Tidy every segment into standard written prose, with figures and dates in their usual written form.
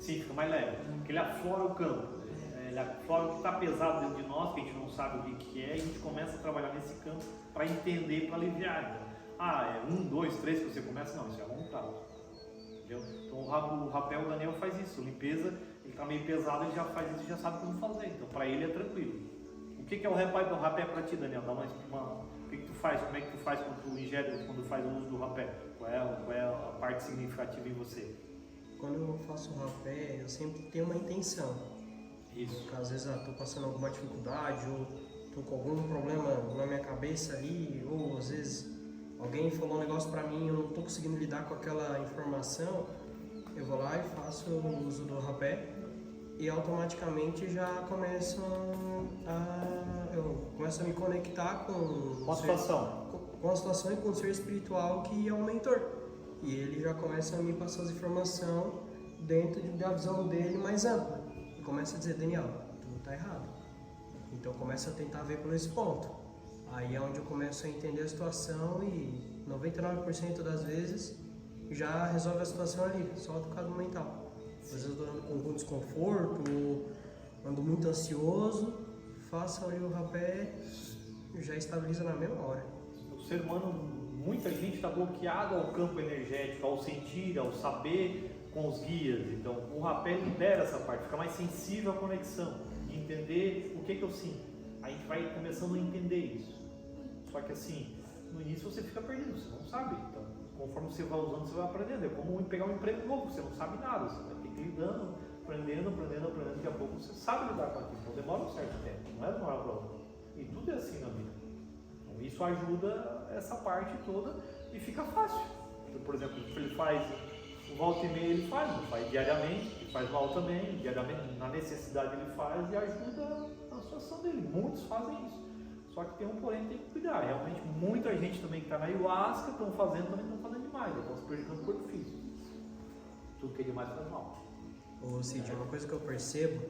Sim, fica mais leve. Porque ele aflora o campo. Ele aflora o que está pesado dentro de nós, que a gente não sabe o que é, e a gente começa a trabalhar nesse campo para entender, para aliviar. Então, é 1, 2, 3 que você começa? Não, isso é a longo prazo. Entendeu? Então o rapel, o Daniel faz isso. Limpeza, ele está meio pesado, ele já faz isso e já sabe como fazer. Então para ele é tranquilo. O que é o rapé para ti, Daniel? Dá o que tu faz? Como é que tu faz quando tu ingere, quando faz o uso do rapé? Qual é a parte significativa em você? Quando eu faço o rapé, eu sempre tenho uma intenção. Isso. Porque às vezes estou passando alguma dificuldade ou estou com algum problema na minha cabeça ali, ou às vezes alguém falou um negócio para mim e eu não estou conseguindo lidar com aquela informação, eu vou lá e faço o uso do rapé e automaticamente já começo a me conectar com a situação. Com a situação e com o ser espiritual que é o mentor. E ele já começa a me passar as informações dentro da visão dele mais ampla. E começa a dizer, Daniel, tudo está errado. Então começa a tentar ver por esse ponto. Aí é onde eu começo a entender a situação e 99% das vezes já resolve a situação ali, só por causa do mental. Às vezes eu estou andando com algum desconforto, ou ando muito ansioso, faço ali o rapé e já estabiliza na mesma hora. O ser humano, muita gente está bloqueado ao campo energético, ao sentir, ao saber com os guias. Então o rapé libera essa parte, fica mais sensível à conexão, de entender o que eu sinto. A gente vai começando a entender isso. Só que assim, no início você fica perdido, você não sabe. Então, conforme você vai usando, você vai aprendendo. É como pegar um emprego novo, você não sabe nada, você vai ter que ir lidando, aprendendo, daqui a pouco você sabe lidar com aquilo. Então demora um certo tempo, não é de uma hora para outra. E tudo é assim na vida. Então isso ajuda essa parte toda e fica fácil. Então, por exemplo, ele faz volta e meia, ele faz diariamente, ele faz mal também, diariamente, na necessidade ele faz e ajuda a situação dele. Muitos fazem isso. Só que tem um porém que tem que cuidar. Realmente, muita gente também que está na ayahuasca estão fazendo demais, estão se prejudicando o corpo físico. Tudo que é demais faz mal. Ô Cid, uma coisa que eu percebo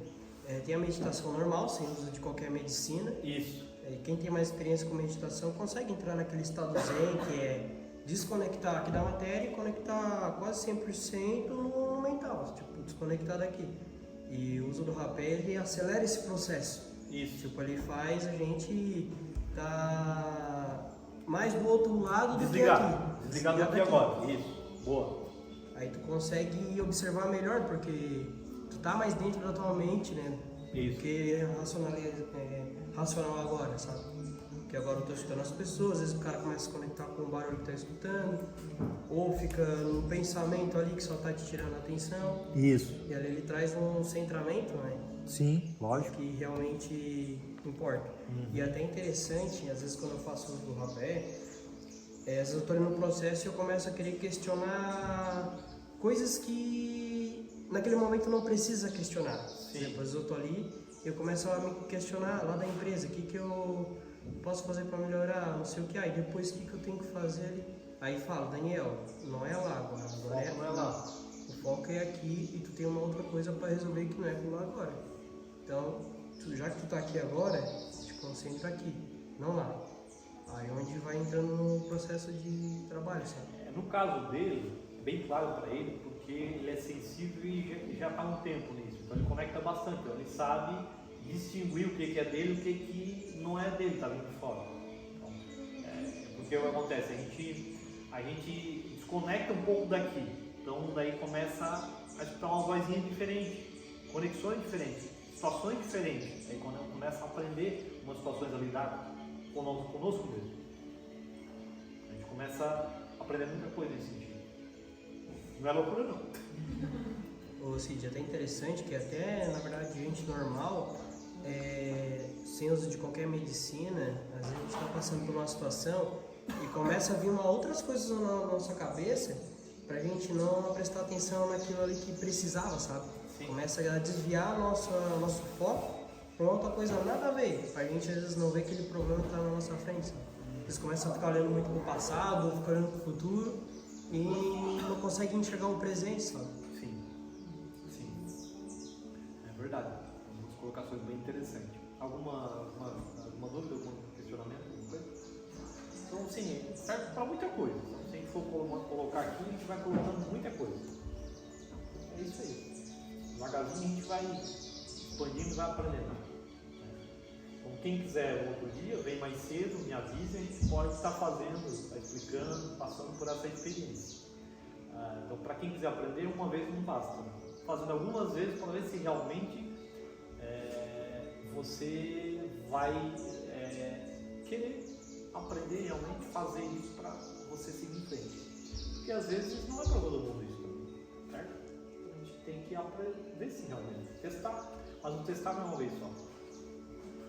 tem a meditação normal, sem uso de qualquer medicina. Isso. Quem tem mais experiência com meditação consegue entrar naquele estado zen, que é desconectar aqui da matéria e conectar quase 100% no mental, tipo, desconectar daqui. E o uso do rapé, ele acelera esse processo. Isso. Tipo, ele faz a gente tá mais do outro lado do que aqui. Desligado aqui agora. Isso. Boa. Aí tu consegue observar melhor, porque tu tá mais dentro da tua mente, né? Isso. Porque é racional agora, sabe? Porque agora eu tô escutando as pessoas, às vezes o cara começa a se conectar com o barulho que tá escutando, ou fica no pensamento ali que só tá te tirando a atenção. Isso. E ali ele traz um centramento, né? Sim, lógico. Que realmente importa. E é até interessante, às vezes quando eu faço uso do rapé, às vezes eu tô ali no processo e eu começo a querer questionar coisas que naquele momento não precisa questionar. Sim. Depois eu tô ali e eu começo a me questionar lá da empresa, o que eu posso fazer para melhorar, não sei o que. Aí depois o que eu tenho que fazer ali? Aí falo, Daniel, não é lá agora Não é lá. O foco é aqui e tu tem uma outra coisa para resolver que não é aquilo lá agora. Então, já que tu tá aqui agora, te concentra aqui, não lá. Aí onde vai entrando no processo de trabalho, sabe? No caso dele, bem claro para ele, porque ele é sensível e já está há um tempo nisso. Então ele conecta bastante, então ele sabe distinguir o que é dele e o que não é dele, está vindo de fora. Então, porque o que acontece? A gente desconecta um pouco daqui, então daí começa a escutar uma vozinha diferente, conexões diferentes, situações diferentes. Aí quando começa a aprender umas situações a lidar conosco mesmo, a gente começa a aprender muita coisa nesse sentido. Não é loucura não. Ô Cid, é até interessante que até, na verdade, gente normal, sem uso de qualquer medicina, às vezes a gente está passando por uma situação e começa a vir outras coisas na nossa cabeça pra gente não prestar atenção naquilo ali que precisava, sabe? Sim. Começa a desviar nosso foco pra outra coisa nada a ver, pra gente às vezes não ver aquele problema que tá na nossa frente, sabe? Eles começam a ficar olhando muito pro passado, ficar olhando pro futuro e não conseguem enxergar o presente, sabe? Sim. É verdade. Algumas colocações bem interessantes. Alguma dúvida, algum questionamento? Alguma coisa? Então, sim, serve para muita coisa. Então, se a gente for colocar aqui, a gente vai colocando muita coisa. É isso aí. devagarzinho a gente vai expandindo e vai aprendendo. Então, quem quiser outro dia, vem mais cedo, me avise, a gente pode estar fazendo, estar explicando, passando por essa experiência. Então, para quem quiser aprender, uma vez não basta. Fazendo algumas vezes para ver se realmente você vai querer aprender realmente fazer isso para você seguir em frente. Porque às vezes não é para todo mundo isso também, certo? A gente tem que aprender sim realmente, testar, mas não testar não é uma vez só.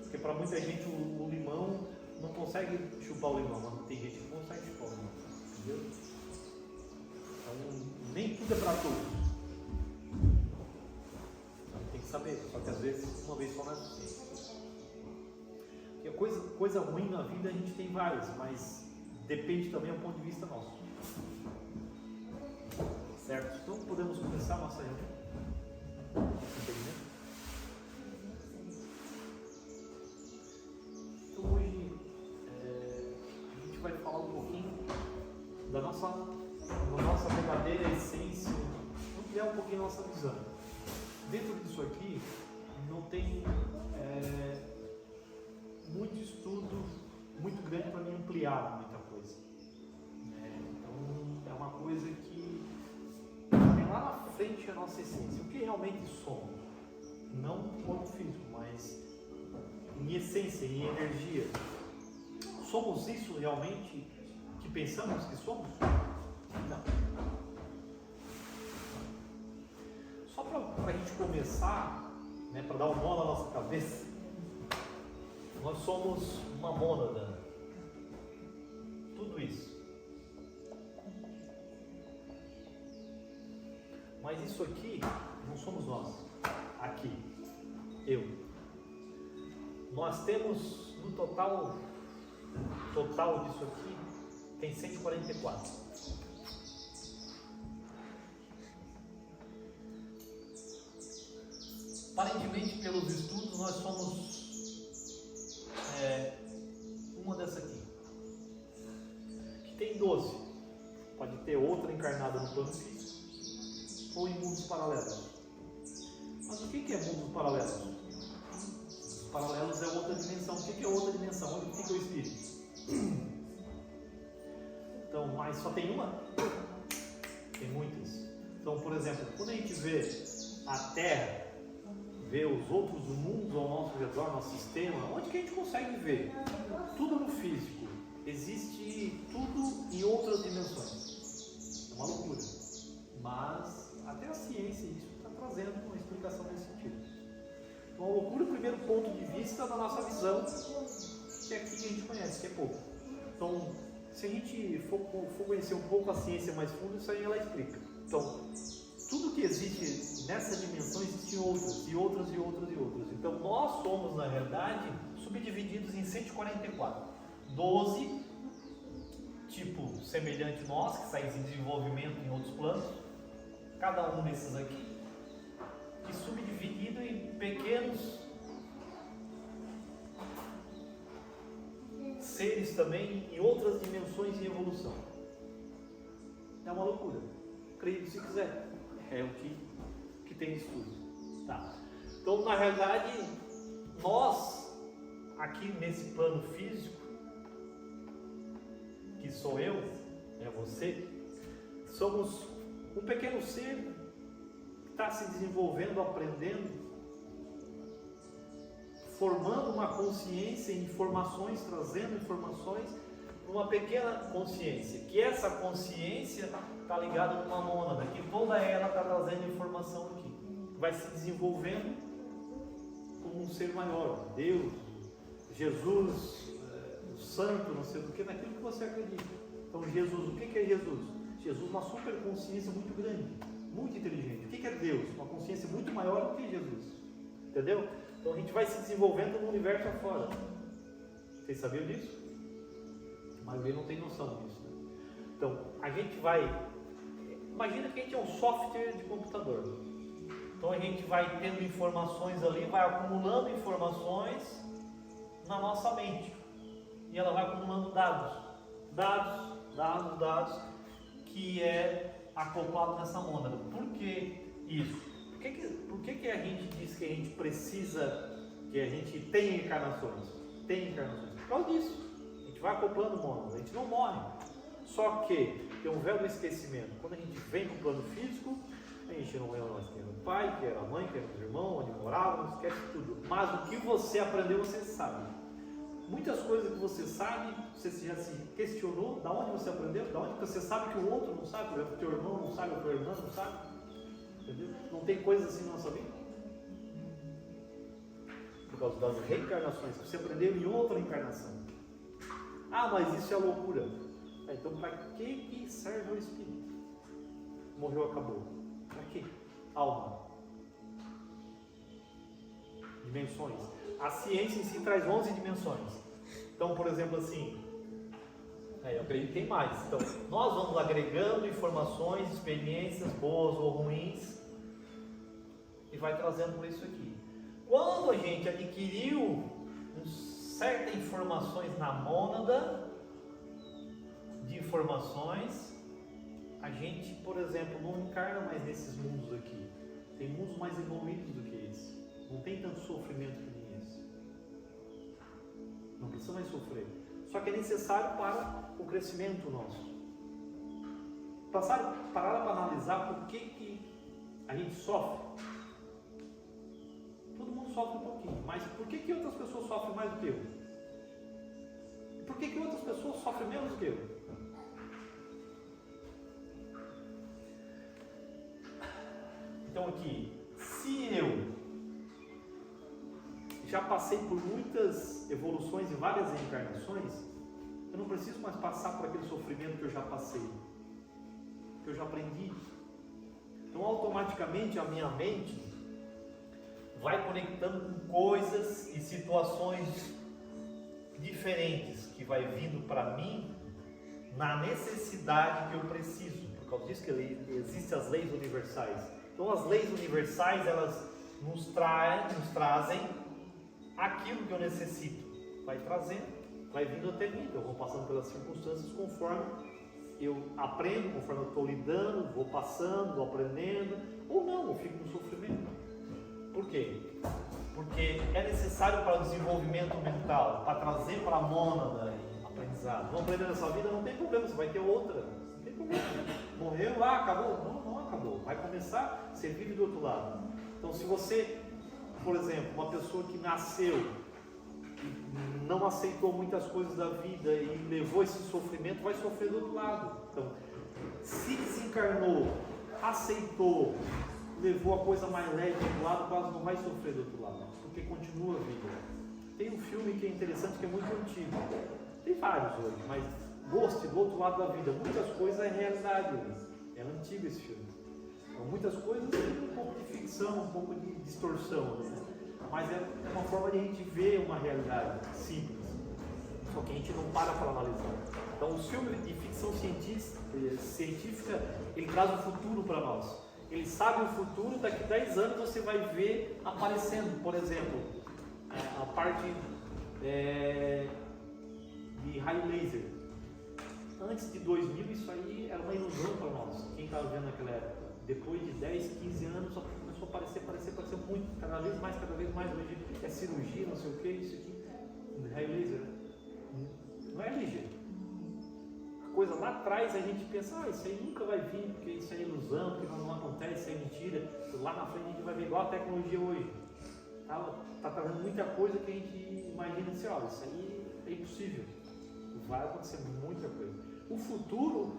Porque para muita gente o limão não consegue chupar o limão, mas tem gente que consegue chupar o limão, entendeu? Então nem tudo é para todos. Então, tem que saber, só que às vezes uma vez só não é suficiente. Coisa ruim na vida a gente tem várias, mas depende também do ponto de vista nosso. Certo? Então podemos começar a nossa reunião. Então hoje a gente vai falar um pouquinho da nossa verdadeira essência, ampliar um pouquinho a nossa visão. Dentro disso aqui não tem muito estudo muito grande para me ampliar muita coisa. Então é uma coisa que tem lá na frente a nossa essência, o que realmente somos, não no corpo físico, mas em essência, em energia. Somos isso realmente que pensamos que somos? Não. Só para a gente começar, para dar um nó na nossa cabeça, nós somos uma mônada, tudo isso. Mas isso aqui não somos nós, aqui, eu. Nós temos no total disso aqui, tem 144. Aparentemente, pelos estudos, nós somos uma dessa aqui, que tem 12, pode ter outra encarnada no plano físico ou em mundos paralelos. Mas o que é mundos paralelos? Os paralelos é outra dimensão. O que é outra dimensão? Onde fica o espírito? Então, mas só tem uma? Tem muitas. Então, por exemplo, quando a gente vê a Terra, ver os outros mundos ao nosso redor, nosso sistema, onde que a gente consegue ver? Tudo no físico. Existe tudo em outras dimensões. É uma loucura. Mas até a ciência isso está trazendo uma explicação nesse sentido. Então a loucura, o primeiro ponto de vista da nossa visão, que é aqui que a gente conhece, que é pouco. Então, se a gente for conhecer um pouco a ciência mais fundo, isso aí ela explica. Então, tudo que existe nessa dimensão existem outras, e outras, e outras, e outras. Então nós somos, na realidade, subdivididos em 144. 12, tipo semelhante a nós, que está em desenvolvimento em outros planos. Cada um desses aqui, que subdividido em pequenos seres também, em outras dimensões em evolução. É uma loucura. Acredite se quiser. É o que tem estudo. Tá. Então, na realidade, nós, aqui nesse plano físico, que sou eu, é você, somos um pequeno ser que está se desenvolvendo, aprendendo, formando uma consciência, informações, trazendo informações, uma pequena consciência, que essa consciência está ligada numa mônada, que toda ela está trazendo informação aqui, vai se desenvolvendo como um ser maior, Deus, Jesus, o santo, não sei do que, naquilo que você acredita. Então Jesus, o que é Jesus? Jesus é uma super consciência muito grande, muito inteligente. O que é Deus? Uma consciência muito maior do que Jesus, entendeu? Então a gente vai se desenvolvendo no universo afora. Vocês sabiam disso? A maioria não tem noção disso, né? Então a gente vai, imagina que a gente é um software de computador. Então a gente vai tendo informações ali, vai acumulando informações na nossa mente. E ela vai acumulando dados, que é acoplado nessa mônada. Por que isso? Por que que a gente diz que a gente precisa, que a gente tem encarnações? Tem encarnações. Por causa disso. A gente vai acoplando mônadas, a gente não morre. Só que tem um véu do esquecimento. Quando a gente vem para o plano físico, a gente não lembra mais quem era o pai, quem era a mãe, quem era os irmãos, onde morava, esquece tudo. Mas o que você aprendeu, você sabe. Muitas coisas que você sabe, você já se questionou, da onde você aprendeu, da onde você sabe que o outro não sabe, por exemplo, o teu irmão não sabe, a tua irmã não sabe. Entendeu? Não tem coisas assim na nossa vida. Por causa das reencarnações, que você aprendeu em outra encarnação. Ah, mas isso é loucura. Então, para que serve o Espírito? Morreu, acabou. Para quê? Alma. Dimensões. A ciência em si traz 11 dimensões. Então, por exemplo, assim, eu acredito que tem mais. Então, nós vamos agregando informações, experiências boas ou ruins e vai trazendo por isso aqui. Quando a gente adquiriu certas informações na mônada de informações, a gente, por exemplo, não encarna mais nesses mundos aqui. Tem mundos mais evoluídos do que esse. Não tem tanto sofrimento que nem esse. Não precisa mais sofrer. Só que é necessário para o crescimento nosso. Parar para analisar por que a gente sofre. Todo mundo sofre um pouquinho, mas por que outras pessoas sofrem mais do que eu? E por que outras pessoas sofrem menos do que eu? Então aqui, se eu já passei por muitas evoluções e várias reencarnações, eu não preciso mais passar por aquele sofrimento que eu já passei, que eu já aprendi. Então automaticamente a minha mente vai conectando com coisas e situações diferentes que vai vindo para mim na necessidade que eu preciso. Por causa disso que existem as leis universais. Então as leis universais, elas nos trazem aquilo que eu necessito. Vai trazendo, vai vindo até mim. Então eu vou passando pelas circunstâncias conforme eu aprendo, conforme eu estou lidando, vou passando, vou aprendendo, ou não, eu fico no sofrimento. Por quê? Porque é necessário para o desenvolvimento mental, para trazer para a mônada aprendizado. Não aprender nessa vida, não tem problema, você vai ter outra. Não tem problema. Morreu, acabou. Não acabou. Vai começar, você vive do outro lado. Então, se você, por exemplo, uma pessoa que nasceu, não aceitou muitas coisas da vida e levou esse sofrimento, vai sofrer do outro lado. Então, se desencarnou, aceitou, levou a coisa mais leve do lado, quase não vai sofrer do outro lado, porque continua a vida. Tem um filme que é interessante, que é muito antigo, tem vários hoje, mas Ghost, do outro lado da vida, muitas coisas é realidade hoje. É antigo esse filme. Então, muitas coisas tem um pouco de ficção, um pouco de distorção, né? Mas é uma forma de a gente ver uma realidade simples, só que a gente não para analisar. Então os filmes de ficção científica, ele traz o futuro para nós. Ele sabe o futuro, daqui a 10 anos você vai ver aparecendo, por exemplo, a parte de raio laser. Antes de 2000 isso aí era uma ilusão para nós, quem estava vendo naquela época. Depois de 10, 15 anos só começou a aparecer muito, cada vez mais hoje é cirurgia, não sei o que, isso aqui, raio laser, né? Não é ligeiro. A coisa lá atrás a gente pensa, isso aí nunca vai vir, porque isso é ilusão, porque não acontece, isso é mentira. Lá na frente a gente vai ver igual a tecnologia hoje. Tá trazendo muita coisa que a gente imagina assim, isso aí é impossível. Vai acontecer muita coisa. O futuro,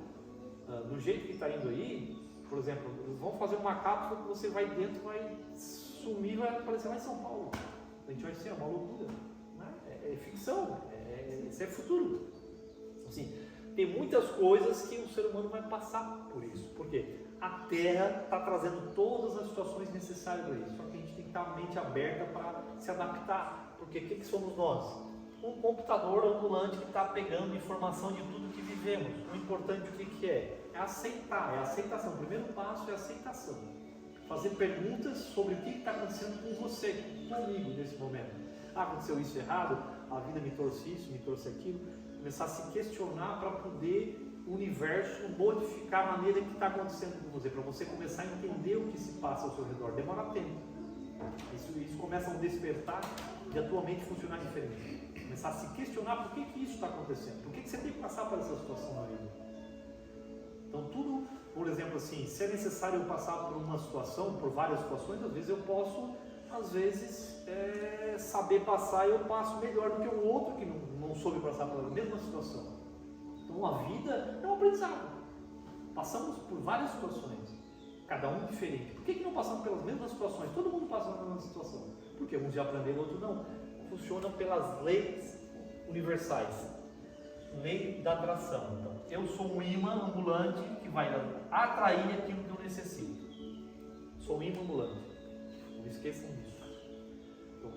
do jeito que está indo aí, por exemplo, vão fazer uma cápsula que você vai dentro, vai sumir, vai aparecer lá em São Paulo. A gente vai ser uma loucura. Né? É ficção, isso é futuro. Assim, tem muitas coisas que o ser humano vai passar por isso. Por quê? A Terra está trazendo todas as situações necessárias para isso. Só que a gente tem que estar a mente aberta para se adaptar. Porque o que somos nós? Um computador ambulante que está pegando informação de tudo que vivemos. O importante o que é? É aceitar, é a aceitação. O primeiro passo é a aceitação. Fazer perguntas sobre o que está acontecendo com você, comigo nesse momento. Aconteceu isso errado? A vida me trouxe isso, me trouxe aquilo. Começar a se questionar para poder o universo modificar a maneira que está acontecendo com você, para você começar a entender o que se passa ao seu redor. Demora tempo. Isso começa a despertar de a tua mente funcionar diferente. Começar a se questionar por que isso está acontecendo. Por que você tem que passar por essa situação na vida? Então tudo, por exemplo assim, se é necessário eu passar por uma situação, por várias situações, às vezes eu posso, saber passar e eu passo melhor do que o outro que não soube passar pela mesma situação. Então a vida é um aprendizado. Passamos por várias situações, cada um diferente. Por que não passamos pelas mesmas situações? Todo mundo passa pela mesma situação. Porque uns já aprenderam, outros não. Funcionam pelas leis universais. Lei da atração. Então, eu sou um imã ambulante que vai atrair aquilo que eu necessito. Sou um imã ambulante. Não esqueçam disso. Então,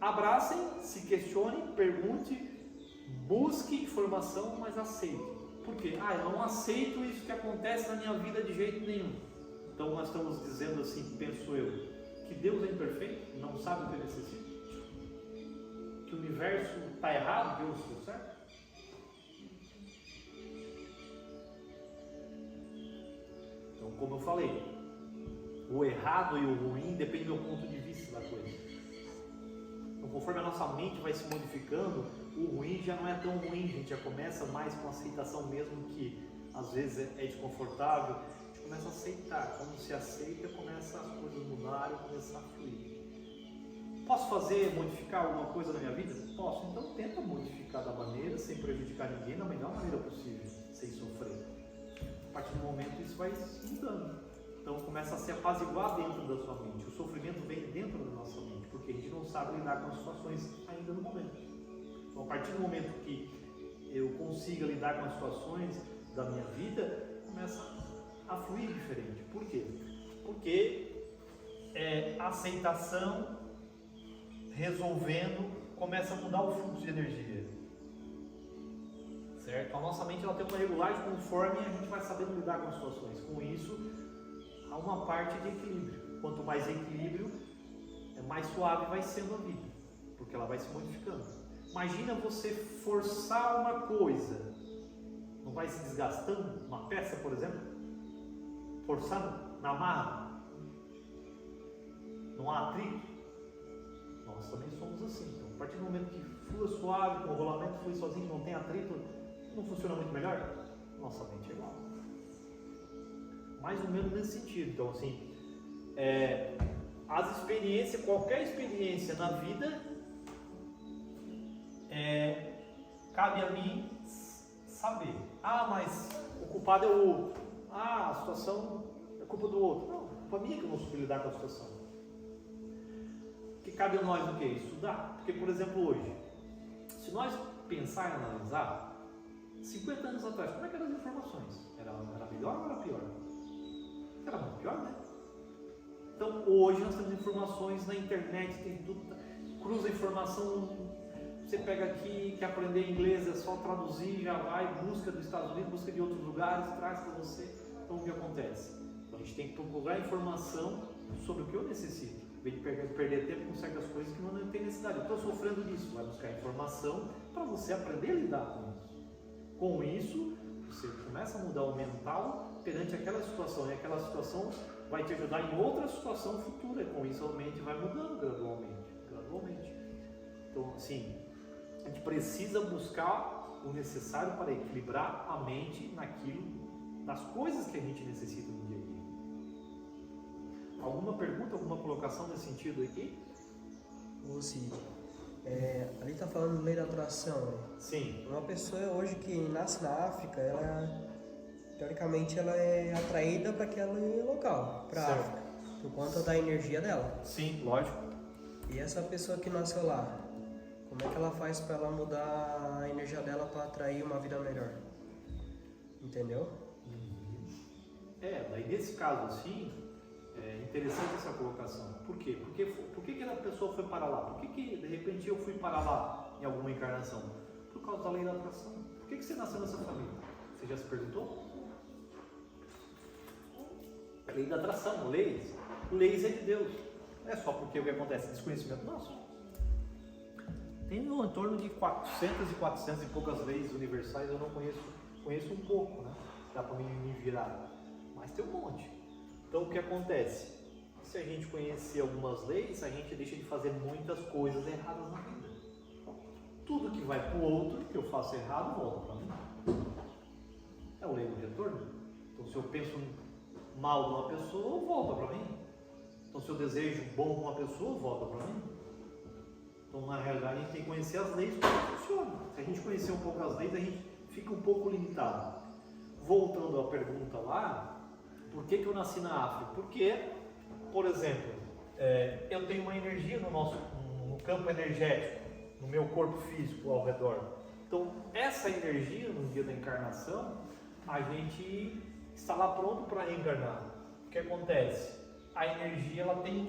abracem, se questionem, pergunte, busque informação, mas aceite. Por quê? Eu não aceito isso que acontece na minha vida de jeito nenhum. Então nós estamos dizendo assim, penso eu, que Deus é imperfeito, não sabe o que necessita. Que o universo está errado, Deus está certo. Então, como eu falei, o errado e o ruim depende do ponto de vista da coisa. Então, conforme a nossa mente vai se modificando, o ruim já não é tão ruim, a gente já começa mais com aceitação, mesmo que às vezes é desconfortável, a gente começa a aceitar. Quando se aceita, começa as coisas mudarem, começar a fluir. Posso modificar alguma coisa na minha vida? Posso, então tenta modificar da maneira, sem prejudicar ninguém, da melhor maneira possível, sem sofrer. A partir do momento isso vai mudando. Então começa a se apaziguar dentro da sua mente. O sofrimento vem dentro da nossa mente, porque a gente não sabe lidar com as situações ainda no momento. Então a partir do momento que eu consiga lidar com as situações da minha vida, começa a fluir diferente. Por quê? Porque aceitação resolvendo começa a mudar o fluxo de energia. Certo? A nossa mente ela tem uma regulagem conforme a gente vai sabendo lidar com as situações. Com isso, há uma parte de equilíbrio. Quanto mais equilíbrio, mais suave vai sendo a vida, porque ela vai se modificando. Imagina você forçar uma coisa, não vai se desgastando? Uma peça, por exemplo, forçando na marra, não há atrito. Nós também somos assim. Então, a partir do momento que flua suave, que o rolamento flui sozinho, não tem atrito, não funciona muito melhor? Nossa mente é igual. Mais ou menos nesse sentido. Então, assim, as experiências, qualquer experiência na vida, cabe a mim saber. Mas o culpado é o outro. A situação é culpa do outro. Não, culpa minha que eu não soube lidar com a situação. O que cabe a nós o quê? Estudar. Porque, por exemplo, hoje, se nós pensar e analisar, 50 anos atrás, como é que eram as informações? Era melhor ou era pior? Era muito pior, né? Então, hoje nós temos informações na internet, tem tudo, cruza informação, você pega aqui, quer aprender inglês, é só traduzir, já vai, busca dos Estados Unidos, busca de outros lugares, traz para você. Então, o que acontece? Então, a gente tem que procurar informação sobre o que eu necessito. Em vez de perder tempo com certas coisas que não tem necessidade. Eu estou sofrendo disso, vai buscar informação para você aprender a lidar com isso. Com isso, você começa a mudar o mental perante aquela situação, e aquela situação vai te ajudar em outra situação futura. Com isso, a mente vai mudando gradualmente. Então, assim, a gente precisa buscar o necessário para equilibrar a mente naquilo, nas coisas que a gente necessita no dia a dia. Alguma pergunta, alguma colocação nesse sentido aqui? Ô Cid, ali está falando de lei da atração, né? Sim. Uma pessoa hoje que nasce na África, teoricamente ela é atraída para aquele local, para a África, por conta da energia dela. Sim, lógico. E essa pessoa que nasceu lá, como é que ela faz para ela mudar a energia dela para atrair uma vida melhor? Entendeu? Daí nesse caso assim, é interessante essa colocação. Por quê? Por que aquela pessoa foi para lá? Por que de repente eu fui para lá em alguma encarnação? Por causa da lei da atração. Por que você nasceu nessa família? Você já se perguntou? A lei da atração, leis é de Deus. Não é só porque o que acontece? Desconhecimento nosso. Tem em torno de 400 e poucas leis universais, eu não conheço um pouco, né? Dá para me virar. Mas tem um monte. Então o que acontece? se a gente conhecer algumas leis, a gente deixa de fazer muitas coisas erradas na vida. Tudo que vai para o outro, que eu faço errado, volta para mim. É o lei do retorno. Então, se eu penso mal de uma pessoa, volta para mim. Então, se eu desejo bom de uma pessoa, volta para mim. Então, na realidade, a gente tem que conhecer as leis como funciona. Se a gente conhecer um pouco as leis, a gente fica um pouco limitado. Voltando à pergunta lá, por que eu nasci na África? Porque, por exemplo, eu tenho uma energia no campo energético, no meu corpo físico ao redor. Então, essa energia, no dia da encarnação, a gente está lá pronto para reencarnar. O que acontece? A energia ela tem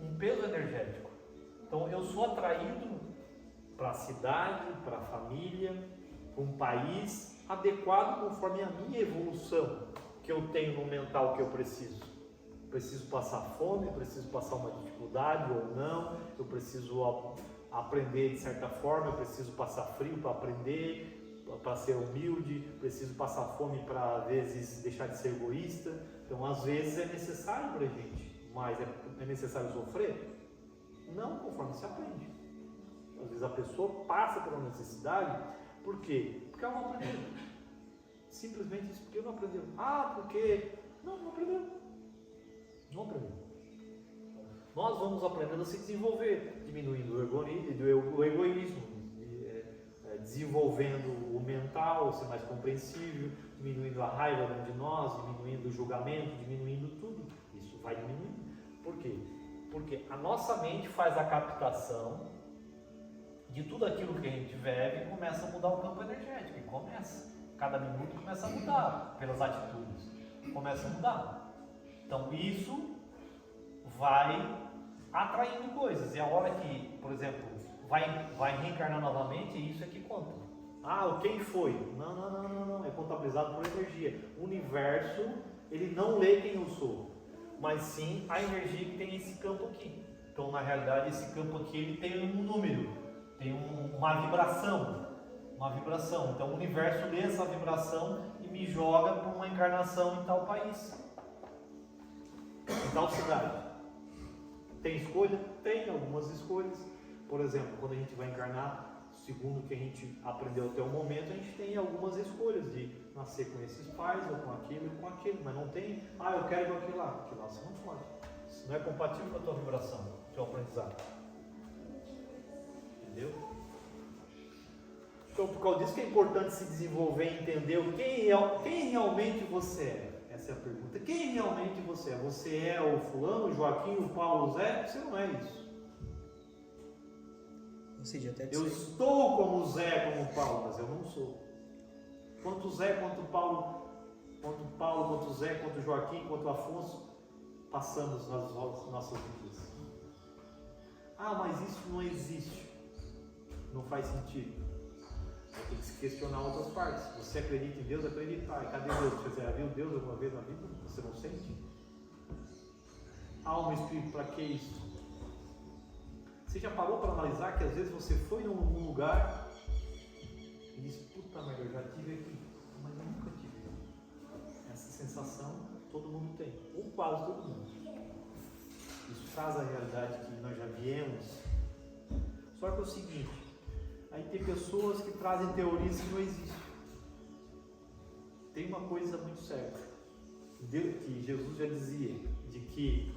um peso energético. Então, eu sou atraído para a cidade, para a família, para um país adequado conforme a minha evolução que eu tenho no mental que eu preciso. Eu preciso passar fome, eu preciso passar uma dificuldade ou não, eu preciso aprender de certa forma, eu preciso passar frio para aprender, para ser humilde, preciso passar fome para, às vezes, deixar de ser egoísta. Então, às vezes é necessário para a gente, mas é necessário sofrer? Não, conforme se aprende. Às vezes a pessoa passa pela necessidade, por quê? Porque ela não aprendeu. Simplesmente isso, porque não aprendeu. Ah, porque... Não aprendeu. Não aprendeu. Nós vamos aprendendo a se desenvolver, diminuindo o egoísmo, desenvolvendo o mental, ser mais compreensível, diminuindo a raiva dentro de nós, diminuindo o julgamento, diminuindo tudo. Isso vai diminuindo. Por quê? Porque a nossa mente faz a captação de tudo aquilo que a gente vive e começa a mudar o campo energético. E começa. Cada minuto começa a mudar pelas atitudes. Começa a mudar. Então isso vai atraindo coisas. E a hora que, por exemplo, vai reencarnar novamente, isso é que conta. Ah, quem foi? Não. É contabilizado por energia. O universo, ele não lê quem eu sou, mas sim a energia que tem esse campo aqui. Então, na realidade, esse campo aqui ele tem um número, tem uma vibração. Então, o universo lê essa vibração e me joga para uma encarnação em tal país, em tal cidade. Tem escolha? Tem algumas escolhas. Por exemplo, quando a gente vai encarnar, segundo o que a gente aprendeu até o momento, a gente tem algumas escolhas de nascer com esses pais, ou com aquilo, ou com aquele, mas não tem, eu quero ir com aquele lá. Aquilo lá você não pode. Isso não é compatível com a tua vibração, com o teu aprendizado. Entendeu? Então, por causa disso que é importante se desenvolver e entender quem realmente você é. Essa é a pergunta. Quem realmente você é? Você é o fulano, o Joaquim, o Paulo, o Zé? Você não é isso. Ou seja, eu estou como o Zé, como o Paulo, mas eu não sou. Quanto o Zé, quanto o Paulo, quanto o Zé, quanto o Joaquim, quanto o Afonso, passamos nas nossas vidas. Mas isso não existe. Não faz sentido. Tem que se questionar outras partes. Você acredita em Deus? Acredita. Cadê Deus? Você já viu Deus alguma vez na vida? Você não sente? Alma e espírito, para que isso? Você já parou para analisar que às vezes você foi em algum lugar e disse, puta merda, eu já tive aqui, mas eu nunca tive. Essa sensação todo mundo tem, ou quase todo mundo. Isso traz a realidade que nós já viemos. Só que é o seguinte, aí tem pessoas que trazem teorias que não existem. Tem uma coisa muito certa, que Jesus já dizia, de que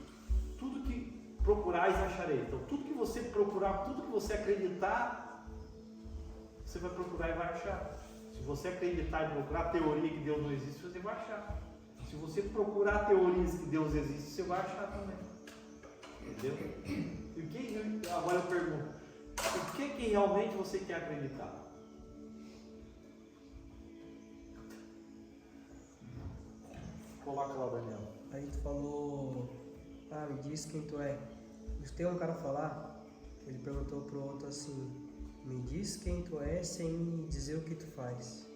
tudo que procurais achareis. Então tudo que você procurar, tudo que você acreditar, você vai procurar e vai achar. Se você acreditar e procurar teoria que Deus não existe, você vai achar. Se você procurar teorias que Deus existe, você vai achar também. Entendeu? Agora eu pergunto, o que realmente você quer acreditar? Coloca lá, Daniel. Aí tu falou, me diz quem tu é. Tem um cara falar, ele perguntou pro outro assim, me diz quem tu é sem me dizer o que tu faz.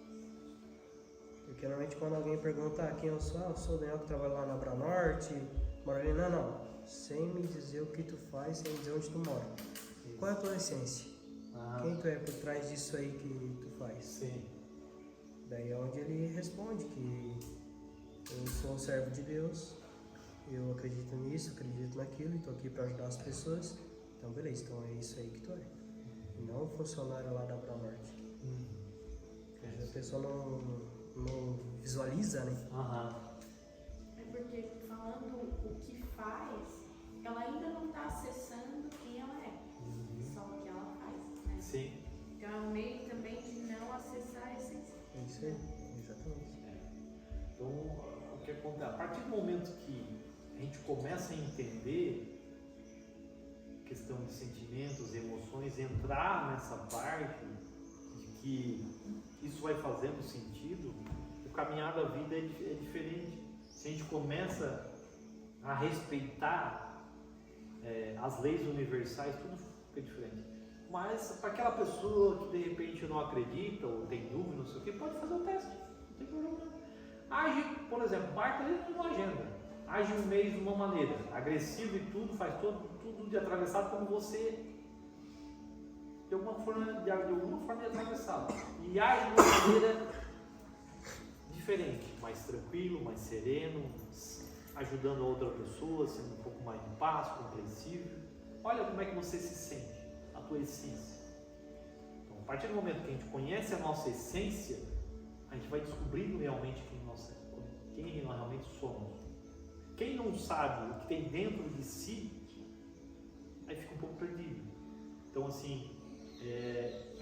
Porque normalmente quando alguém pergunta quem eu sou o Daniel que trabalha lá na Abranorte, mora ali, não, sem me dizer o que tu faz, sem me dizer onde tu mora. Qual é a tua essência? Quem tu é por trás disso aí que tu faz? Sim. Daí é onde ele responde que eu sou um servo de Deus eu acredito nisso, acredito naquilo, estou aqui para ajudar as pessoas. Então, beleza, então é isso aí que tu é. E não um funcionário lá da Pronorte. Às vezes a pessoa não visualiza, né? É porque falando o que faz, ela ainda não está acessando quem ela é. Só o que ela faz, né? Sim. Então é um meio também de não acessar a essência. É isso aí, exatamente. Então, o que acontece? A partir do momento que a gente começa a entender questão de sentimentos, emoções, entrar nessa parte de que isso vai fazendo sentido, o caminhar da vida é diferente. Se a gente começa a respeitar as leis universais, tudo fica diferente. Mas para aquela pessoa que de repente não acredita ou tem dúvida, não sei o que, pode fazer o teste, não tem problema. Age, por exemplo, marca ali numa agenda, age um mês de uma maneira, agressivo e tudo, faz tudo de atravessado como você de alguma forma é atravessado. E age de uma maneira diferente, mais tranquilo, mais sereno, ajudando a outra pessoa, sendo um pouco mais de paz, compreensível. Olha como é que você se sente, a tua essência. Então, a partir do momento que a gente conhece a nossa essência, a gente vai descobrindo realmente quem realmente somos. Quem não sabe o que tem dentro de si, aí fica um pouco perdido. Então, assim,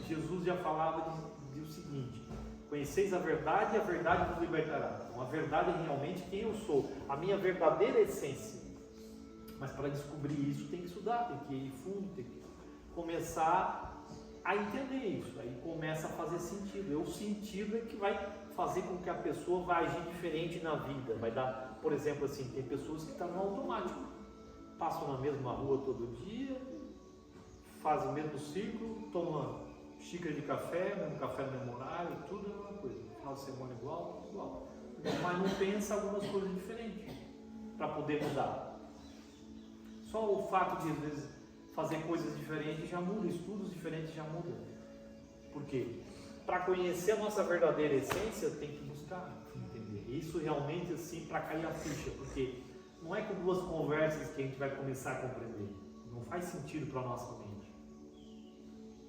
Jesus já falava de o seguinte: conheceis a verdade e a verdade vos libertará. Então, a verdade é realmente quem eu sou, a minha verdadeira essência. Mas para descobrir isso tem que estudar, tem que ir fundo, tem que começar a entender isso. Aí começa a fazer sentido. O sentido é que vai fazer com que a pessoa vá agir diferente na vida. Vai dar, por exemplo, assim, tem pessoas que estão no automático, passam na mesma rua todo dia, fazem o mesmo ciclo, tomam xícara de café, mesmo café no mesmo horário, tudo é a mesma coisa. Final de semana igual. Mas não pensa algumas coisas diferentes para poder mudar. Só o fato de, às vezes, fazer coisas diferentes já muda, estudos diferentes já mudam. Por quê? Para conhecer a nossa verdadeira essência, tem que buscar entender. Isso realmente, assim, para cair a ficha, porque não é com duas conversas que a gente vai começar a compreender. Não faz sentido para a nossa mente.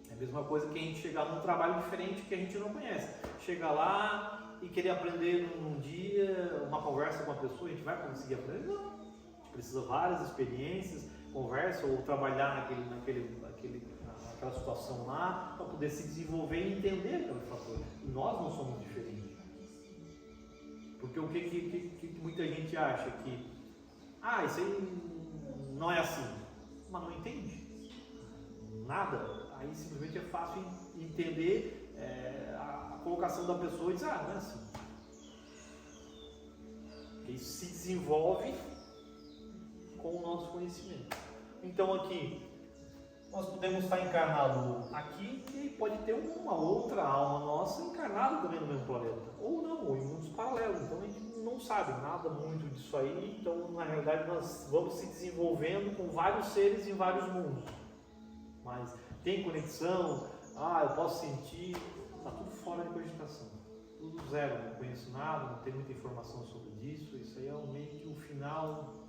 É a mesma coisa que a gente chegar num trabalho diferente que a gente não conhece. Chegar lá e querer aprender num dia, uma conversa com uma pessoa, a gente vai conseguir aprender? Não. A gente precisa de várias experiências, conversa ou trabalhar naquela situação lá para poder se desenvolver e entender aquele fator. E nós não somos diferentes. Porque o que muita gente acha que isso aí não é assim, mas não entende nada, aí simplesmente é fácil entender a colocação da pessoa e dizer, não é assim. Isso se desenvolve com o nosso conhecimento. Então aqui nós podemos estar encarnados aqui e pode ter uma outra alma nossa encarnada também no mesmo planeta, ou não, ou em mundos paralelos. Então a gente não sabe nada muito disso aí. Então na realidade nós vamos se desenvolvendo com vários seres em vários mundos, mas tem conexão, eu posso sentir, está tudo fora de cogitação, tudo zero, não conheço nada, não tenho muita informação sobre isso. Isso aí é meio que o final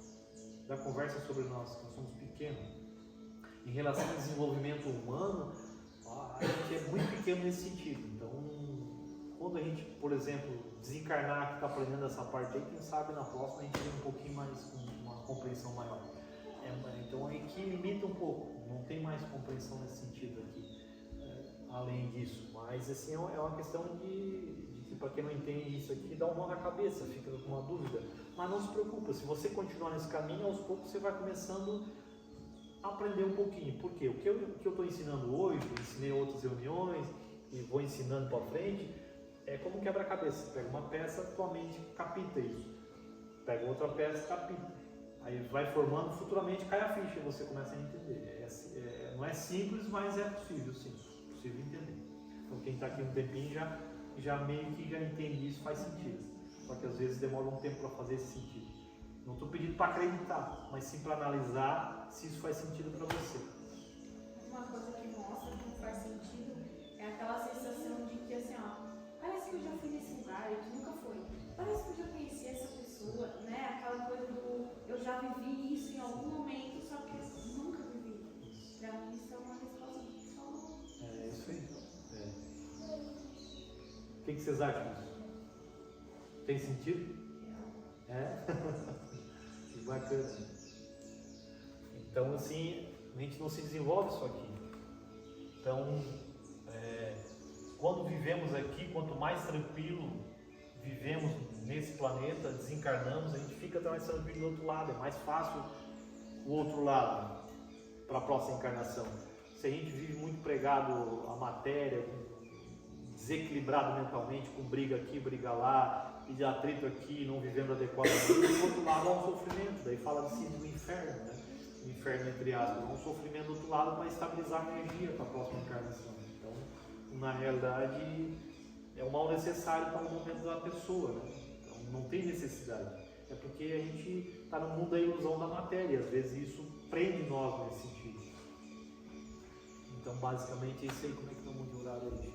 da conversa sobre nós somos pequenos. Em relação ao desenvolvimento humano, a gente é muito pequeno nesse sentido. Então, quando a gente, por exemplo, desencarnar, que está aprendendo essa parte aí, quem sabe na próxima a gente tem um pouquinho mais, uma compreensão maior. Então, é que limita um pouco, não tem mais compreensão nesse sentido aqui, além disso. Mas, assim, é uma questão de que, para quem não entende isso aqui, dá um nó na cabeça, fica com uma dúvida. Mas não se preocupa, se você continuar nesse caminho, aos poucos você vai começando a aprender um pouquinho. Por quê? O que eu estou ensinando hoje, eu ensinei em outras reuniões e vou ensinando para frente, é como quebra-cabeça. Pega uma peça, tua mente capta isso. Pega outra peça, capta. Aí vai formando, futuramente cai a ficha e você começa a entender. Não é simples, mas é possível, sim. É possível entender. Então quem está aqui um tempinho já meio que já entende isso, faz sentido. Só que às vezes demora um tempo para fazer esse sentido. Não estou pedindo para acreditar, mas sim para analisar se isso faz sentido para você. Uma coisa que mostra que não faz sentido é aquela sensação de que assim, parece que eu já fui nesse lugar e que nunca foi. Parece que eu já conheci essa pessoa. sua, né? Aquela coisa do eu já vivi isso em algum momento, só que eu nunca vivi. Pra mim isso é uma resposta só. É isso aí. O que vocês acham disso? Tem sentido? É? Que bacana. Então, assim, a gente não se desenvolve só aqui. Então, quando vivemos aqui, quanto mais tranquilo vivemos nesse planeta, desencarnamos, a gente fica mais tranquilo do outro lado. É mais fácil o outro lado para a próxima encarnação. Se a gente vive muito pregado à matéria, desequilibrado mentalmente, com briga aqui, briga lá, e de atrito aqui, não vivendo adequadamente, do outro lado há um sofrimento. Daí fala de si do inferno, né? O inferno entre aspas, há um sofrimento do outro lado para estabilizar a energia para a próxima encarnação. Então, na realidade, é um mal necessário para o momento da pessoa, né? Então, não tem necessidade. É porque a gente está no mundo da ilusão da matéria, às vezes isso prende nós nesse sentido. Então, basicamente, é isso aí. Como é que estamos de horário aí?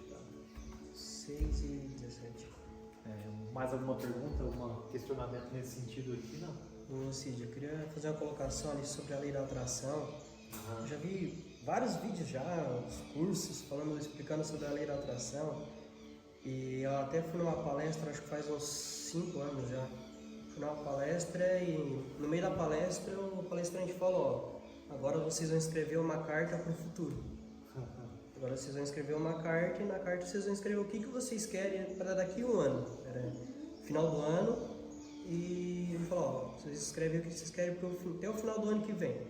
6h17. Mais alguma pergunta, algum questionamento nesse sentido aqui? Não? Ô Cid, eu queria fazer uma colocação ali sobre a lei da atração. Eu já vi vários vídeos já, os cursos explicando sobre a lei da atração. E eu até fui numa palestra, acho que faz uns 5 anos já. Fui numa palestra e no meio da palestra o palestrante falou, ó, agora vocês vão escrever uma carta para o futuro. Agora vocês vão escrever uma carta e na carta vocês vão escrever o que vocês querem para daqui a um ano. Era final do ano e ele falou, ó, vocês escrevem o que vocês querem até o final do ano que vem.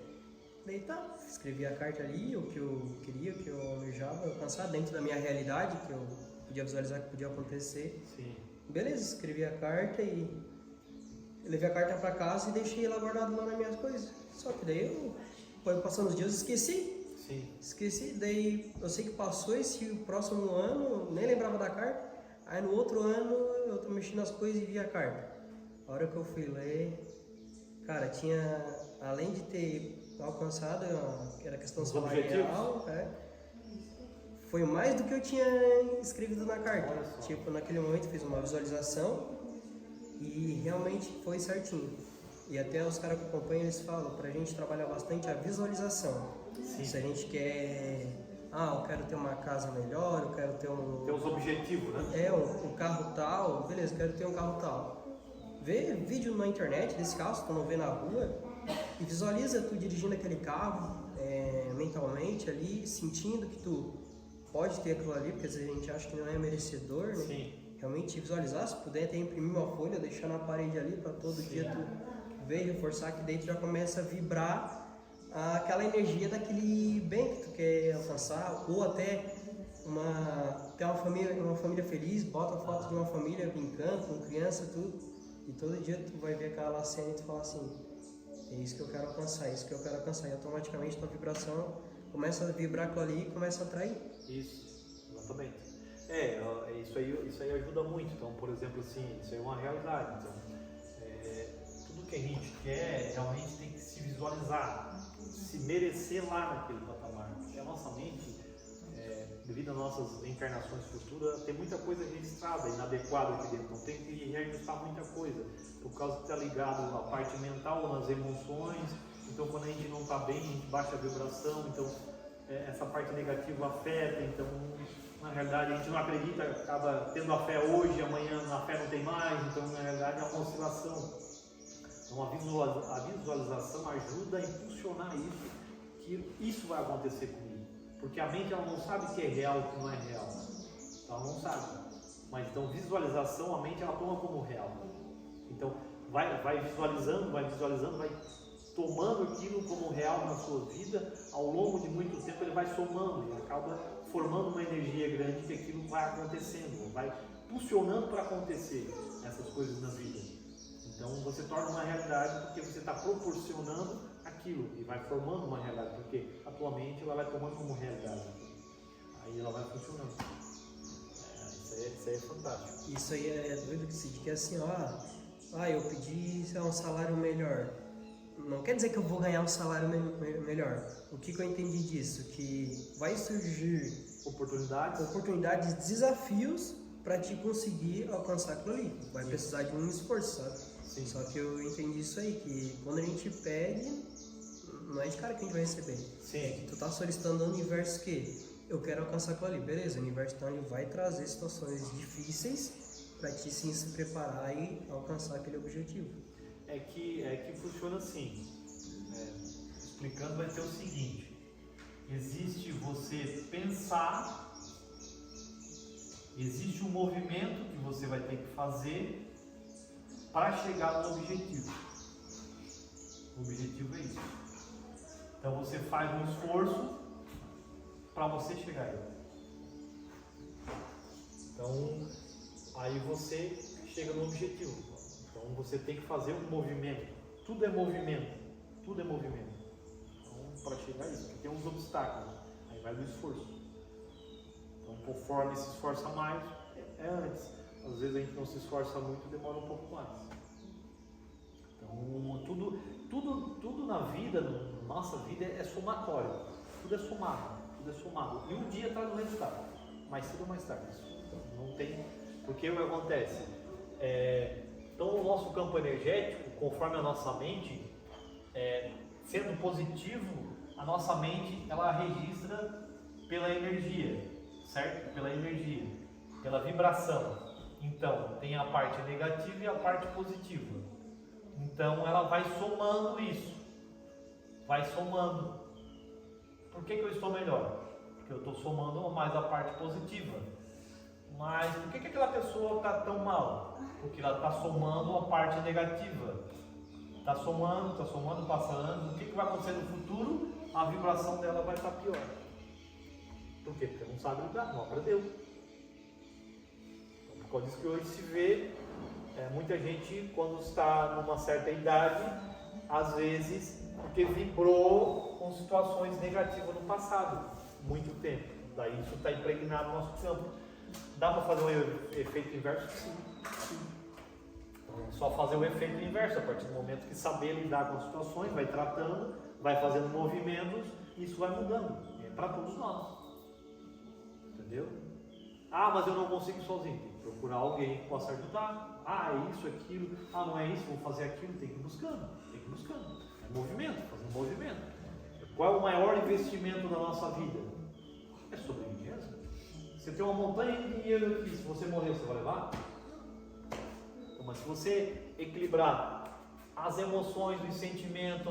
Daí tá, escrevi a carta ali, o que eu queria, o que eu almejava alcançar dentro da minha realidade, que eu podia visualizar que podia acontecer. Sim. Beleza, escrevi a carta e levei a carta para casa e deixei ela guardada lá nas minhas coisas. Só que daí passando os dias eu esqueci. Sim. Esqueci, daí eu sei que passou esse próximo ano, nem lembrava da carta. Aí no outro ano eu tô mexendo nas coisas e vi a carta. A hora que eu fui ler, cara, tinha, além de ter alcançado, que era questão salarial, foi mais do que eu tinha escrevido na carta. Tipo, naquele momento fiz uma visualização e realmente foi certinho. E até os caras que acompanham, eles falam pra gente trabalhar bastante a visualização. Sim. Se a gente quer, eu quero ter uma casa melhor, eu quero ter Tem os objetivos, né? um carro tal, beleza, quero ter um carro tal. Vê vídeo na internet desse carro, se tu não vê na rua, e visualiza tu dirigindo aquele carro mentalmente ali, sentindo que tu pode ter aquilo ali, porque às vezes a gente acha que não é merecedor, né? Sim. Realmente visualizar, se puder até imprimir uma folha, deixar na parede ali para todo dia tu ver e reforçar, que daí tu já começa a vibrar aquela energia daquele bem que tu quer alcançar, ou até ter uma família feliz, bota a foto de uma família brincando, com criança, tudo, e todo dia tu vai ver aquela cena e tu fala assim, é isso que eu quero alcançar, é isso que eu quero alcançar, e automaticamente tua vibração começa a vibrar aquilo ali e começa a atrair. Isso, exatamente. Isso aí ajuda muito. Então, por exemplo, assim, isso aí é uma realidade. Então, tudo que a gente quer, realmente tem que se visualizar, se merecer lá naquele patamar. Porque a nossa mente, devido às nossas encarnações futuras, tem muita coisa registrada, inadequada aqui dentro. Então, tem que reajustar muita coisa, por causa que está ligado à parte mental, nas emoções. Então, quando a gente não está bem, a gente baixa a vibração. Então, essa parte negativa afeta. Então, na realidade, a gente não acredita, acaba tendo a fé hoje, amanhã a fé não tem mais. Então, na realidade, é uma oscilação. Então, a visualização ajuda a impulsionar isso, que isso vai acontecer comigo. Porque a mente ela não sabe o que é real e o que não é real. Ela não sabe. Mas então, visualização, a mente ela toma como real. Então, vai visualizando, vai tomando aquilo como real na sua vida. Ao longo de muito tempo, ele vai somando e acaba formando uma energia grande que aquilo vai acontecendo, vai impulsionando para acontecer essas coisas na vida. Então você torna uma realidade porque você está proporcionando aquilo e vai formando uma realidade, porque a tua mente ela vai tomando como realidade. Aí ela vai funcionando. Isso aí é fantástico. Isso aí é doido que é assim, eu pedi um salário melhor. Não quer dizer que eu vou ganhar um salário melhor. O que eu entendi disso? Que vai surgir oportunidades, desafios para te conseguir alcançar aquilo ali. Vai precisar de um esforço, sabe? Sim. Só que eu entendi isso aí, que quando a gente pede, não é de cara que a gente vai receber. Sim. Tu tá solicitando no universo que eu quero alcançar aquilo ali, beleza, o universo então ele vai trazer situações difíceis para ti sim se preparar e alcançar aquele objetivo. É que funciona assim, explicando vai ter o seguinte, existe você pensar, existe um movimento que você vai ter que fazer para chegar no objetivo. O objetivo é isso. Então você faz um esforço para você chegar aí. Então aí você chega no objetivo. Então você tem que fazer um movimento. Tudo é movimento. Tudo é movimento. Então para chegar a isso, porque tem uns obstáculos. Aí vai do esforço. Então conforme se esforça mais, é antes. Às vezes a gente não se esforça muito, demora um pouco mais. Então tudo na vida, na nossa vida é somatório. Tudo é somado. Tudo é somado. E um dia traz o resultado. Mais cedo ou mais tarde. Então, não tem. Porque o que acontece? Então o nosso campo energético, conforme a nossa mente, sendo positivo, a nossa mente ela registra pela energia, certo? Pela energia, pela vibração. Então tem a parte negativa e a parte positiva. Então ela vai somando isso, vai somando. Por que eu estou melhor? Porque eu estou somando mais a parte positiva. Mas por que aquela pessoa está tão mal? Porque ela está somando a parte negativa. Está somando, passa anos. O que vai acontecer no futuro? A vibração dela vai estar pior. Por quê? Porque não sabe lidar, não aprendeu. Então, por causa disso que hoje se vê, muita gente quando está numa certa idade, às vezes, porque vibrou com situações negativas no passado, muito tempo. Daí isso está impregnado no nosso campo. Dá para fazer um efeito inverso? Sim. Então, é só fazer o efeito inverso, a partir do momento que saber lidar com as situações, vai tratando, vai fazendo movimentos, isso vai mudando. É para todos nós. Entendeu? Ah, mas eu não consigo sozinho. Tem que procurar alguém que possa ajudar. Ah, é isso, aquilo. Ah, não é isso, vou fazer aquilo. Tem que ir buscando. É movimento, fazer um movimento. Qual é o maior investimento da nossa vida? É sobre mim mesmo. Você tem uma montanha de dinheiro aqui, se você morrer, você vai levar? Mas se você equilibrar as emoções, os sentimentos,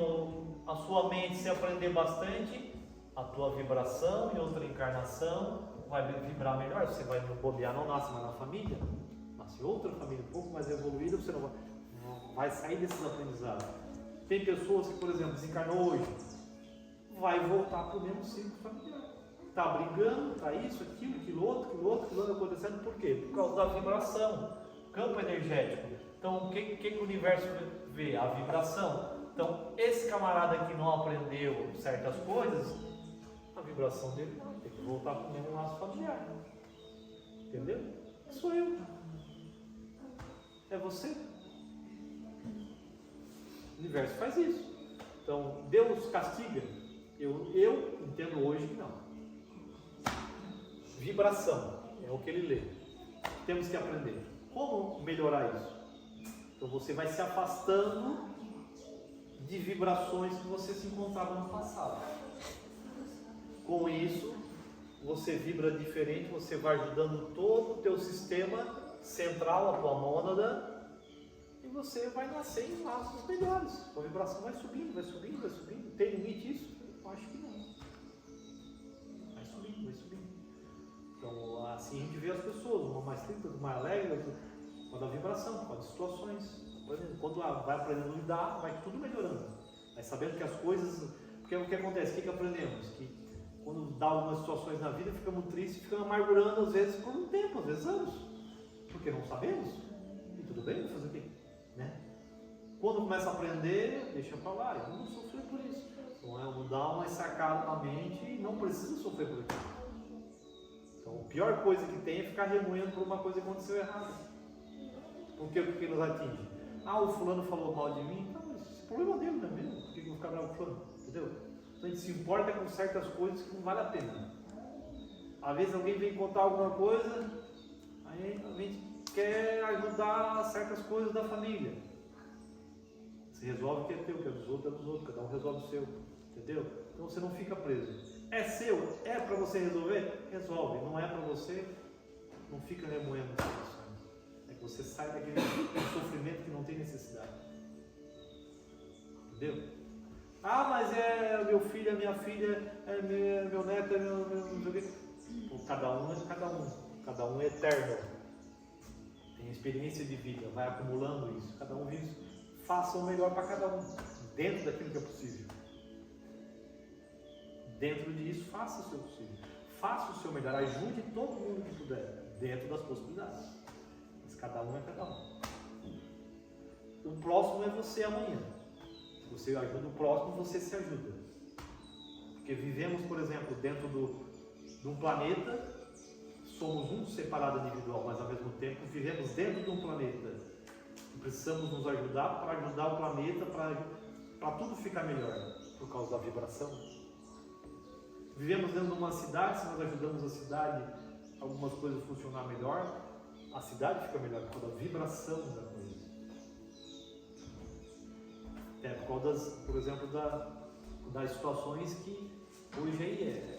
a sua mente, se aprender bastante, a tua vibração em outra encarnação vai vibrar melhor. Você vai bobear, não nasce mais na família, nasce outra família um pouco mais evoluída, você não vai sair desses aprendizados. Tem pessoas que, por exemplo, desencarnou hoje, vai voltar para o mesmo ciclo familiar. Está brigando, está isso, aquilo outro acontecendo, por quê? Por causa da vibração, campo energético. Então, o que o universo vê? A vibração. Então, esse camarada que não aprendeu certas coisas, a vibração dele não, tem que voltar para o mesmo laço familiar. Entendeu? Sou eu. É você. O universo faz isso. Então, Deus castiga? Eu entendo hoje que não. Vibração, é o que ele lê. Temos que aprender. Como melhorar isso? Então você vai se afastando de vibrações que você se encontrava no passado. Com isso, você vibra diferente, você vai ajudando todo o teu sistema central, a tua mônada, e você vai nascer em laços melhores. A vibração vai subindo. Tem limite isso? Eu acho que não. Vai subindo. Então, assim a gente vê as pessoas, uma mais triste, outra mais alegre, outra com a vibração, com as situações. Quando vai aprendendo a lidar, vai tudo melhorando. Vai sabendo que as coisas... Porque o que acontece? O que aprendemos? Que quando dá algumas situações na vida, ficamos tristes, ficamos amargurando às vezes por um tempo, às vezes anos. Porque não sabemos. E tudo bem, vou fazer o quê? Né? Quando começa a aprender, deixa pra lá. Eu não sofri por isso. Então é mudar uma sacada na mente e não precisa sofrer por isso. Então, a pior coisa que tem é ficar remoendo por uma coisa que aconteceu errada. Por que nos atinge? Ah, o fulano falou mal de mim. Não, mas esse problema dele não é mesmo. Por que eu vou ficar bravo com o fulano? Entendeu? Então a gente se importa com certas coisas que não vale a pena. Às vezes alguém vem contar alguma coisa, aí a gente quer ajudar certas coisas da família. Você resolve o que é teu, o que é dos outros, cada um resolve o seu. Entendeu? Então você não fica preso. É seu, é para você resolver? Resolve. Não é para você, não fica remoendo situações. É que você sai daquele sofrimento que não tem necessidade. Entendeu? Ah, mas é meu filho, é minha filha, é meu neto, é meu não sei o quê. Cada um é cada um. Cada um é eterno. Tem experiência de vida, vai acumulando isso. Cada um vive, faça o melhor para cada um, dentro daquilo que é possível. Dentro disso, faça o seu possível. Faça o seu melhor, ajude todo mundo que puder, dentro das possibilidades. Mas cada um é cada um. O próximo é você amanhã. Se você ajuda o próximo, você se ajuda. Porque vivemos, por exemplo, dentro de um planeta, somos um separado individual, mas ao mesmo tempo vivemos dentro de um planeta. E precisamos nos ajudar para ajudar o planeta, para tudo ficar melhor, por causa da vibração. Vivemos dentro de uma cidade, se nós ajudamos a cidade, algumas coisas funcionar melhor, a cidade fica melhor por causa da vibração da coisa. É por causa, por exemplo, das situações que hoje aí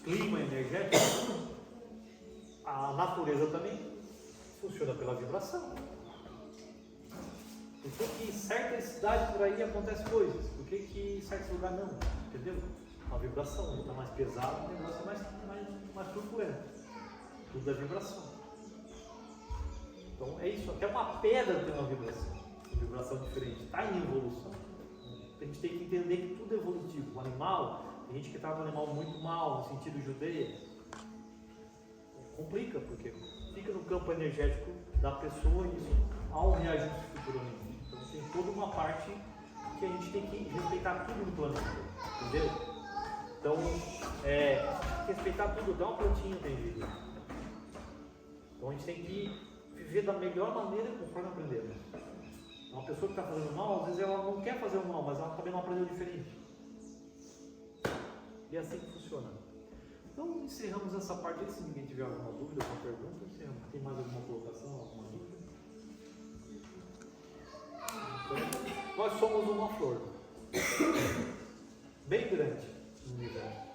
clima energético, a natureza também funciona pela vibração. Por que em certas cidades por aí acontecem coisas? Por que em certos lugares não? Entendeu? A vibração está mais pesada, o negócio é mais turbulento. Tudo é vibração. Então é isso, até uma pedra tem uma vibração diferente, está em evolução. A gente tem que entender que tudo é evolutivo. O animal, tem gente que trata o animal muito mal, no sentido judeia. Complica, porque fica no campo energético da pessoa e isso ao reagir futuramente. Então tem toda uma parte que a gente tem que respeitar tudo no planeta, entendeu? Então, respeitar tudo, até uma plantinha tem vida. Então a gente tem que viver da melhor maneira conforme aprendemos. Uma pessoa que está fazendo mal, às vezes ela não quer fazer o mal, mas ela também não aprendeu diferente. E é assim que funciona. Então encerramos essa parte aí. Se ninguém tiver alguma dúvida, alguma pergunta, encerramos. Tem mais alguma colocação, alguma dúvida? Então, nós somos uma flor bem grande no universo.